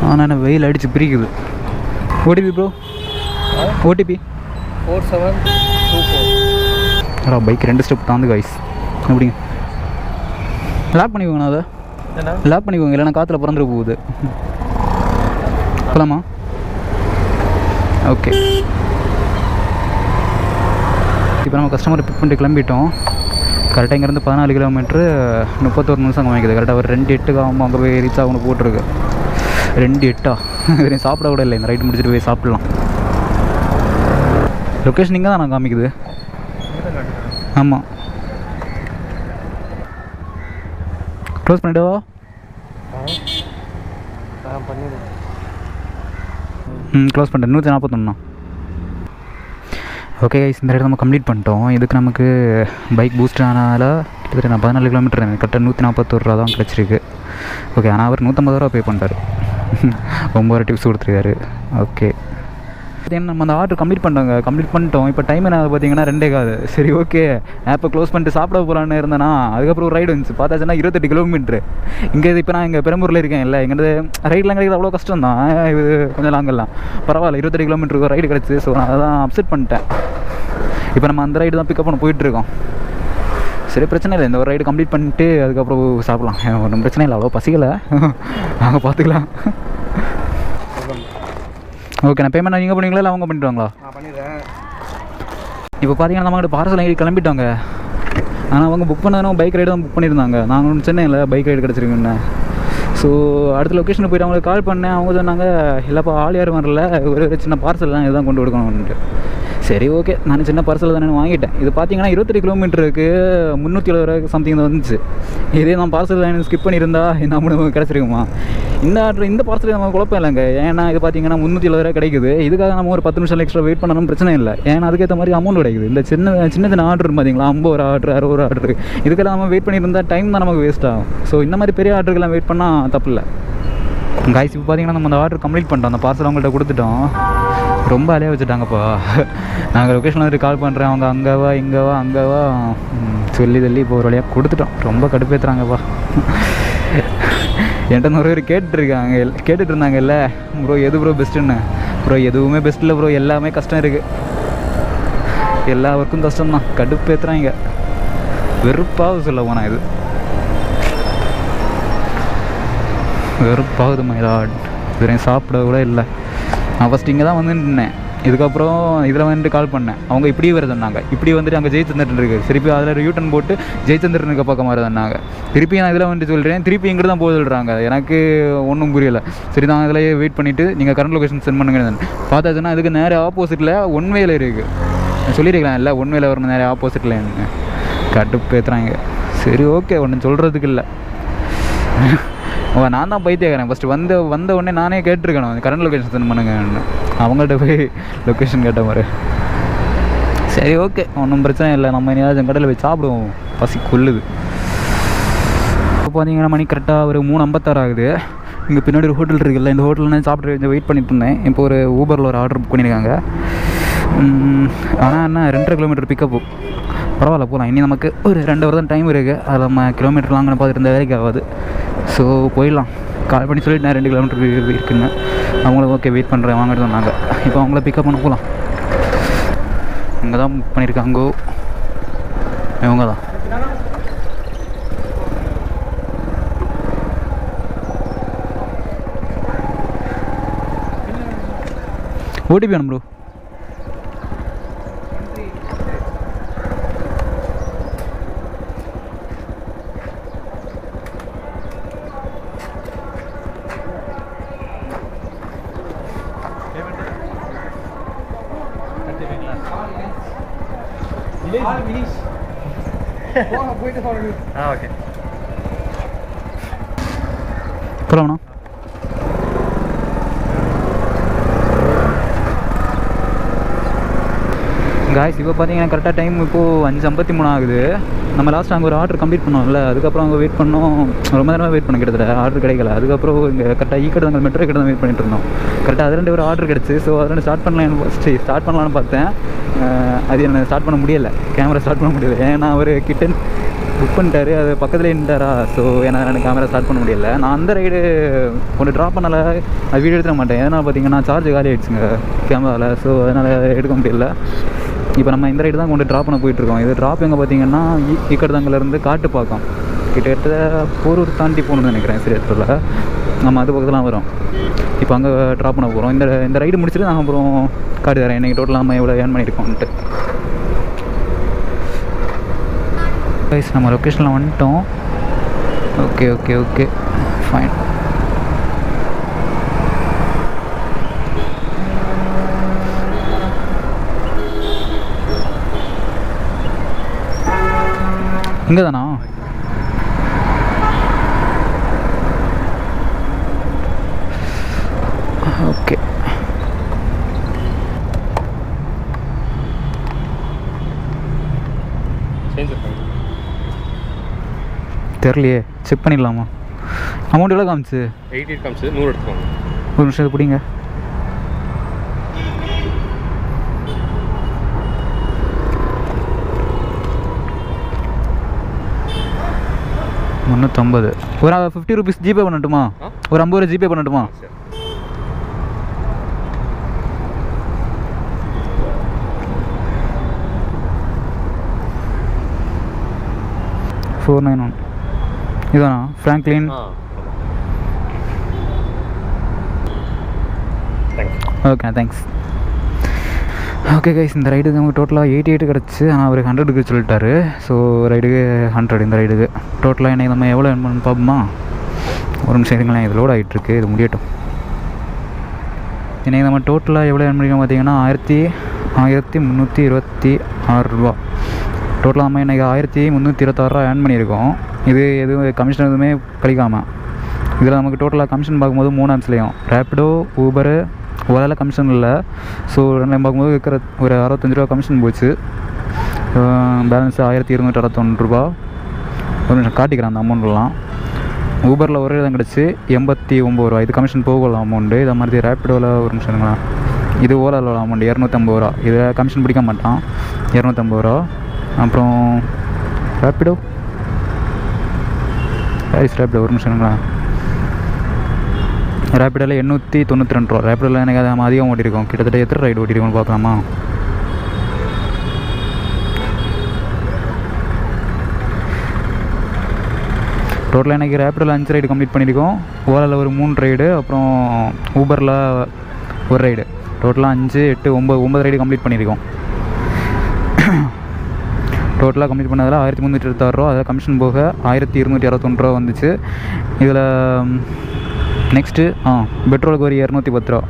ஆனால் என்ன வெயில் அடித்து பிரிக்குது. OTP bro, OTP 4724. Bike 2 step தாந்து காய்ஸ். அப்படிங்க, லாக் பண்ணிக்கோங்கண்ணா. அதை லாக் பண்ணிக்கோங்க, இல்லைன்னா காற்றுல பிறந்துட போகுது. போலாமா? ஓகே, இப்போ நம்ம கஸ்டமரை பிக் பண்ணிட்டு கிளம்பிட்டோம். கரெக்டாக இங்கேருந்து 14 கிலோமீட்ரு 31 நிமிஷம் காமிக்குது. கரெக்டாக ஒரு 2:08 ஆகும் அங்கே போய் ரீச் ஆகணும் போட்டிருக்கு. 2:08 இது சாப்பிட கூட இல்லை. இந்த ரைட் முடிச்சுட்டு போய் சாப்பிட்லாம். லொக்கேஷன் இங்கே தான் நான் காமிக்குது. ஆமாம், க்ளோஸ் பண்ணிவிடவா? க்ளோஸ் பண்ணிட்டேன். 141. ஓகே கைஸ், இந்த இடத்துல நம்ம கம்ப்ளீட் பண்ணிட்டோம். இதுக்கு நமக்கு பைக் பூஸ்ட் ஆனால கிட்டத்தட்ட நான் 14 கிலோமீட்டர் கரெக்டாக 141 ரூபா தான் கிடச்சிருக்கு. ஓகே, ஆனால் அவர் 150 ரூபா பே பண்ணிட்டார். 9 டிப்ஸ் கொடுத்துருக்காரு. ஓகே, நம்ம அந்த ஆர்டர் கம்ப்ளீட் பண்ணிட்டோம். இப்போ டைம் என்ன பார்த்தீங்கன்னா 2:15. சரி, ஓகே, ஆப்பை க்ளோஸ் பண்ணிட்டு சாப்பிட போகலான்னு இருந்தேன்னா அதுக்கப்புறம் ஒரு ரைடு வந்துச்சு. பார்த்தாச்சுன்னா 28 கிலோமீட்ரு. இங்கே இப்போ நான் இங்கே பெரம்பூரில் இருக்கேன். இல்லை, இங்கேருந்து ரைடெலாம் கிடைக்கிறது அவ்வளோ கஷ்டம் தான். இது கொஞ்சம் லாங்கெல்லாம் பரவாயில்ல. 28 கிலோமீட்டருக்கு ரைடு கிடச்சி. ஸோ நான் அதான் அப்செட் பண்ணிட்டேன். இப்போ நம்ம அந்த ரைடு தான் பிக்கப் பண்ண போயிட்டுருக்கோம். சரி, பிரச்சனை இல்லை. இந்த ஒரு ரைடு கம்ப்ளீட் பண்ணிட்டு அதுக்கப்புறம் சாப்பிட்லாம். ஒன்றும் பிரச்சனை இல்லை. அவ்வளோ பசிக்கலை, நாங்கள் பார்த்துக்கலாம். ஓகே, நான் பேமெண்ட் நீங்கள் பண்ணுவீங்களா இல்லை அவங்க பண்ணிவிடுவாங்களா? பண்ணிடுறேன். இப்போ பார்த்தீங்கன்னா நம்ம பார்சல் வாங்கி கிளம்பிட்டோங்க. ஆனால் அவங்க புக் பண்ணதும் பைக் ரைடு தான் புக் பண்ணியிருந்தாங்க. நாங்கள் ஒன்று சென்னையில் பைக் ரைடு கிடச்சிருக்குண்ணே. ஸோ அடுத்த லொக்கேஷனுக்கு போய்ட்டு அவங்களுக்கு கால் பண்ணேன். அவங்க சொன்னாங்க, இல்லைப்பா ஆள் யாரும் வரல, ஒரு சின்ன பார்சல் தான் இதுதான் கொண்டு கொடுக்கணும்ன்ட்டு. சரி, ஓகே, நான் சின்ன பார்சல் தானே வாங்கிட்டேன். இது பார்த்தீங்கன்னா 28 கிலோமீட்டருக்கு 370 ரூபா சம்திங் தான் வந்துச்சு. இதே நான் பார்சல் லைன் ஸ்கிப் பண்ணியிருந்தா நம்ம கிடச்சிருக்குமா? இந்த ஆர்டர் இந்த பார்சல் நம்ம குழப்பம் இல்லைங்க. ஏன்னா இது பார்த்தீங்கன்னா 370 ரூபா கிடைக்குது. இதுக்காக நம்ம ஒரு 10 நிமிஷம் எக்ஸ்ட்ரா வெயிட் பண்ணணும், பிரச்சனை இல்லை. ஏன்னா அதுக்கேற்ற மாதிரி அமௌண்ட் கிடைக்குது. இந்த சின்ன ஆர்டர் பார்த்தீங்களா, 50 ஆர்டர் 60 ஆர்டர், இதுக்கெல்லாம் நம்ம வெயிட் பண்ணியிருந்தால் டைம் தான் நமக்கு வேஸ்ட் ஆகும். ஸோ இந்த மாதிரி பெரிய ஆர்டருக்கெல்லாம் வெயிட் பண்ணால் தப்பு இல்லை காய்ஸ். இப்போ பார்த்தீங்கன்னா நம்ம அந்த ஆர்டர் கம்ப்ளீட் பண்ணிட்டோம். அந்த பார்சல் அவங்கள்ட்ட கொடுத்துட்டோம். ரொம்ப அலைய வச்சுட்டாங்கப்பா. நாங்கள் லொக்கேஷன் வந்துட்டு கால் பண்ணுறேன். அவங்க அங்கேவா அங்கேவா சொல்லி இப்போ ஒரு வழியாக கொடுத்துட்டோம். ரொம்ப கடுப்பேற்றுறாங்கப்பா. என்கிட்ட நிறைய பேர் கேட்டுட்டு இருந்தாங்கல்ல, ப்ரோ எது ப்ரோ பெஸ்ட்டுன்னு. ப்ரோ எதுவுமே பெஸ்ட் இல்லை ப்ரோ, எல்லாமே கஷ்டம் இருக்குது. எல்லா ஒர்க்கும் கஷ்டம்தான். கடுப்பேற்றுறாங்க. வெறுப்பாக சொல்ல போனால் இது வெறுப்பாகுது மைலாட். இதுவரையும் சாப்பிட கூட இல்லை. நான் ஃபஸ்ட் இங்கே தான் வந்து நின்னேன். இதுக்கப்புறம் இதில் வந்துட்டு கால் பண்ணேன். அவங்க இப்படியே வர சொன்னாங்க. இப்படி வந்துட்டு அங்கே ஜெயச்சந்திரன் இருக்குது, திருப்பி அதில் யூட்டன் போட்டு ஜெயச்சந்திரனுக்கு பக்கம் வர சொன்னாங்க. திருப்பி நான் இதில் வந்துட்டு சொல்கிறேன், திருப்பி இங்கிட்டு தான் போக சொல்கிறாங்க. எனக்கு ஒன்றும் புரியலை. சரி நான் அதிலேயே வெயிட் பண்ணிவிட்டு நீங்கள் கரண்ட் லொக்கேஷன் சென்ட் பண்ணுங்கன்னு பார்த்தாச்சுன்னா அதுக்கு நேரே ஆப்போசிட்டில் ஒன் வேல இருக்குது. சொல்லியிருக்கலாம் இல்லை, ஒன் வேல வரணும் நேரே ஆப்போசிட்டில் என்ன கட்டுப்பேற்றுறாங்க. சரி ஓகே, ஒன்றும் சொல்கிறதுக்கு இல்லை. நான் தான் பைத்தியக்காரன். ஃபஸ்ட்டு வந்த உடனே நானே கேட்டிருக்கேன் கரண்ட் லொக்கேஷன் சென்ட் பண்ணுங்கன்னு. அவங்கள்ட்ட போய் லொக்கேஷன் கேட்ட மாதிரி. சரி ஓகே, ஒன்றும் பிரச்சனை இல்லை. நம்ம ஏதாச்சும் கடையில் போய் சாப்பிடுவோம், பசி கொள்ளுது. இப்போ பார்த்தீங்கன்னா மணி கரெக்டாக ஒரு 3:56 ஆகுது. இங்கே பின்னாடி ஒரு ஹோட்டல் இருக்குல்ல, இந்த ஹோட்டலில் சாப்பிட்டு கொஞ்சம் வெயிட் பண்ணிட்டு இருந்தேன். இப்போ ஒரு ஊபரில் ஒரு ஆர்டர் புக் பண்ணியிருக்காங்க. ஆனால் என்ன 2.5 கிலோமீட்டர் பிக்கப்பு. பரவாயில்ல போகலாம். இனி நமக்கு ஒரு 2 ஹவர் தான் டைம் இருக்குது. அதில் நம்ம கிலோமீட்டர் லாங்கன்னு பார்த்துட்டு இருந்த வேலைக்கு ஆகாது. ஸோ போயிடலாம். கால் பண்ணி சொல்லிட்டு நான் 2 கிலோமீட்டர் இருக்குங்க. அவங்கள ஓகே வெயிட் பண்ணுறேன் வாங்கிட்டு சொன்னாங்க. இப்போ அவங்கள பிக்கப் பண்ண போகலாம். இங்கே தான் புக் பண்ணியிருக்காங்கோ, இவங்க தான். ஓடிபி வேணும் ப்ரோ. ஓகே போகலாம்ண்ணா. காய்ஸ் இப்போ பார்த்தீங்கன்னா கரெக்டாக டைம் இப்போது 5:53 ஆகுது. நம்ம லாஸ்ட் அங்கே ஒரு ஆர்டர் கம்ப்ளீட் பண்ணோம்ல, அதுக்கப்புறம் அங்கே வெயிட் பண்ணோம். ரொம்ப நேரமாக வெயிட் பண்ண கிட்டத்தட்ட ஆர்டர் கிடைக்கல. அதுக்கப்புறம் இங்கே கரெக்டாக ஈக்கடை அங்கே மெட்ரோ கிட்ட தான் வெயிட் பண்ணிட்டு இருந்தோம். கரெக்டாக அது 2 ஒரு ஆர்டர் கிடச்சி. ஸோ அது 2 ஸ்டார்ட் பண்ணலான்னு பார்த்தேன். அது என்ன ஸ்டார்ட் பண்ண முடியலை, கேமரா ஸ்டார்ட் பண்ண முடியலை. ஏன்னா அவர் கிட்டன் புக் பண்ணிட்டாரு, அது பக்கத்தில் நின்றாரா. ஸோ எனக்கு கேமரா ஸ்டார்ட் பண்ண முடியலை. நான் அந்த ரைடு ஒன்று ட்ராப் பண்ணலை, அது வீடியோ எடுத்துட மாட்டேன். எதனால் பார்த்தீங்கன்னா சார்ஜ் காலி ஆகிடுச்சுங்க கேமராவில். ஸோ அதனால் எடுக்க முடியல. இப்போ நம்ம இந்த ரைடு தான் கொண்டு ட்ராப் பண்ண போயிட்டுருக்கோம். இது ட்ராப் எங்கே பார்த்தீங்கன்னா ஈக்கடதாங்கிலேருந்து காட்டுப்பாக்கம் கிட்டத்தட்ட போரூர் தாண்டி போகணுன்னு நினைக்கிறேன் சரியாத்தில். நம்ம அது பக்கத்துலாம் வரும். இப்போ அங்கே ட்ராப் பண்ண போகிறோம். இந்த ரைடு முடிச்சுட்டு நான் அப்புறம் காட்டு தரேன் இன்றைக்கி டோட்டலாக நம்ம எவ்வளோ ஏர்ன் பண்ணியிருக்கோன்ட்டு. கைஸ் நம்ம லொக்கேஷனில் வந்துட்டோம். Okay okay okay fine. இங்கே தானா? ஓகே தெரியலையே, செக் பண்ணிடலாமா? அமௌண்ட் எவ்வளோ காமிச்சு? 88 காமிச்சு. 100 எடுத்துக்கோங்க. ஒரு நிமிஷம் பிடிங்க. $350. ஒரு 50 rupees ஜிபே பண்ணட்டுமா? ஒரு 50 ரூபா ஜிபே பண்ணட்டுமா? $491 இதானா? Franklin. Okay thanks. Okay guys, இந்த ரைடுக்கு நமக்கு டோட்டலாக 88 கிடச்சி. ஆனால் அவர் 100க்கு சொல்லிட்டாரு. ஸோ ரைடுக்கு 100. இந்த ரைடுக்கு டோட்டலாக இன்றைக்கி நம்ம எவ்வளோ ஏர்ன் பண்ணணும் பார்ப்போமா? ஒரு நிமிஷம் இருங்களேன், இது லோட் ஆகிட்டுருக்கு, இது முடியட்டும். இன்றைக்கி நம்ம டோட்டலாக எவ்வளோ ஏர்ன் பண்ணிக்கோம் பார்த்தீங்கன்னா 1326 ரூபா. டோட்டலாக நம்ம இன்றைக்கி 1326 ரூபா ஏர்ன் பண்ணியிருக்கோம். இது எதுவும் கமிஷன் எதுவுமே கழிக்காமல். இதில் நமக்கு டோட்டலாக கமிஷன் பார்க்கும்போது 3 ஆப்ஸ்லேயும் ரேப்பிடோ, ஊபரு, ஓலாவில் கமிஷன் இல்லை. ஸோ ரெண்டு பார்க்கும்போது இருக்கிற ஒரு 65 ரூபா கமிஷன் போச்சு. பேலன்ஸ் 1261 ரூபா. ஒரு நிமிஷம் காட்டிக்கிறேன் அந்த அமௌண்ட்லாம். ஊபரில் ஒரே தான் கிடச்சி 89 ரூபா. இது கமிஷன் போகலாம் அமௌண்ட்டு. இதை மாதிரி ரேப்பிடோவில் ஒரு நிமிஷங்களா, இது ஓலாவில் உள்ள அமௌண்ட் 250 ரூபா. இதில் கமிஷன் பிடிக்க மாட்டான், 250 ரூபா. அப்புறம் ரேப்பிடோ ரேப்பிடோ ஒரு நிமிஷங்களா, ரேப்பிடோவில் 892 ரூபா. ரேப்பிடோவில் எனக்கு அதை நம்ம அதிகம் ஓட்டியிருக்கோம். கிட்டத்தட்ட எத்தனை ரைடு ஓட்டியிருக்கோம்னு பார்க்கலாமா? டோட்டலாக எனக்கு ரேப்பிடோவில் 5 ரைடு கம்ப்ளீட் பண்ணியிருக்கோம். ஓலாவில் ஒரு 3 ரைடு, அப்புறம் ஊபரில் ஒரு ரைடு. டோட்டலாக 5, 8, 9 ரைடு கம்ப்ளீட் பண்ணியிருக்கோம். டோட்டலாக கம்ப்ளீட் பண்ணதில் 1326 ரூபா, அதில் கமிஷன் போக 1261 ரூபா வந்துச்சு. இதில் நெக்ஸ்ட்டு பெட்ரோலுக்கு ஒரு 210 ரூபா,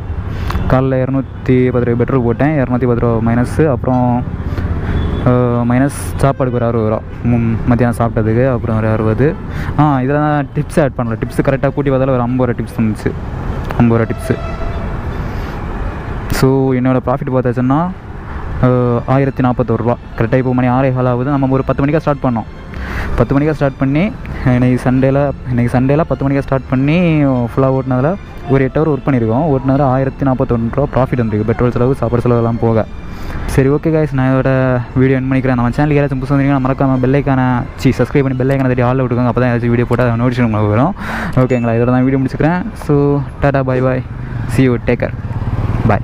காலைல 210 ரூபா பெட்ரோல் போட்டேன், 210 ரூபா மைனஸு. அப்புறம் மைனஸ் சாப்பாடுக்கு ஒரு 60 ரூபா, மத்தியானம் சாப்பிட்டதுக்கு. அப்புறம் ஒரு 60. இதில் தான் டிப்ஸ் ஆட் பண்ணல. டிப்ஸு கரெக்டாக கூட்டி பார்த்தாலும் ஒரு 50 ரூபா டிப்ஸ் வந்துச்சு, 50 ரூபா டிப்ஸு. ஸோ என்னோடய ப்ராஃபிட் பார்த்தாச்சுன்னா 1041 ரூபா. கரெக்டாக இப்போ மணி 6:15 ஆகுது. நம்ம ஒரு 10 மணிக்காக ஸ்டார்ட் பண்ணோம். 10 மணிக்காக ஸ்டார்ட் பண்ணி இன்றைக்கி சண்டேல 10 மணிக்காக ஸ்டார்ட் பண்ணி ஃபுல்லாக ஓட்டினதில் ஒரு 8 ஹவர் ஒர்க் பண்ணியிருக்கோம். ஓட்டினதில் 1041 ரூபா ப்ராஃபிட் வந்துருக்கு, பெட்ரோல் செலவு சாப்பாடு செலவுலாம் போக. சரி, ஓகே கைஸ், நான் இதோட வீடியோ என் பண்ணிக்கிறேன். நம்ம சேனலுக்கு யாராச்சும் புதுசு வந்தீங்கன்னா மறக்காம சப்ஸ்கிரைப் பண்ணி பெல்லைக்கான தட்டி ஆளில் விட்டுக்கோங்க. அப்போ தான் ஏதாச்சும் வீடியோ போட்டால் அதை நோட்டிஃபிகேஷன் உங்களுக்கு வரும். ஓகேங்களா, இதோட தான் வீடியோ முடிச்சுக்கிறேன். So Tata, bye bye, see you, take care, bye.